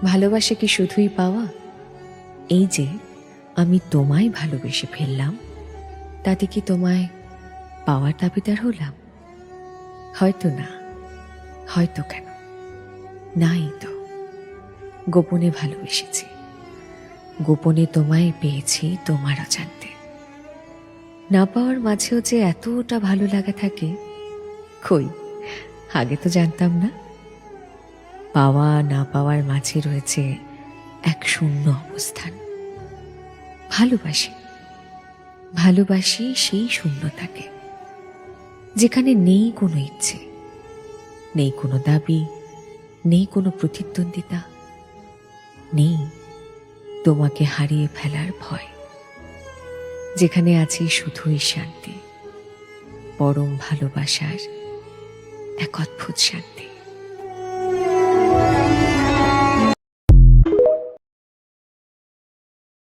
ভালোবাসা কি শুধুই পাওয়া? এই যে আমি তোমায় ভালোবেসে ফেললাম, তাতে কি তোমায় পাওয়ার দাবিদার হলাম? হয়তো না। হয়তো কেন? নাই তো। গোপনে ভালোবেসেছি, গোপনে তোমায় পেয়েছি তোমার অজান্তে। না পাওয়ার মাঝেও যে এতটা ভালো লাগা থাকে, কই আগে তো জানতাম না। পাওয়া না পাওয়ার মাঝে রয়েছে এক শূন্য অবস্থান। ভালোবাসি, ভালোবাসি সেই শূন্যতাকে, যেখানে নেই কোনো ইচ্ছে, নেই কোনো দাবি, নেই কোনো প্রতিদ্বন্দ্বিতা, নেই তোমাকে হারিয়ে ফেলার ভয়, যেখানে আছে শুধুই শান্তি, পরম ভালোবাসার এক অদ্ভুত শান্তি।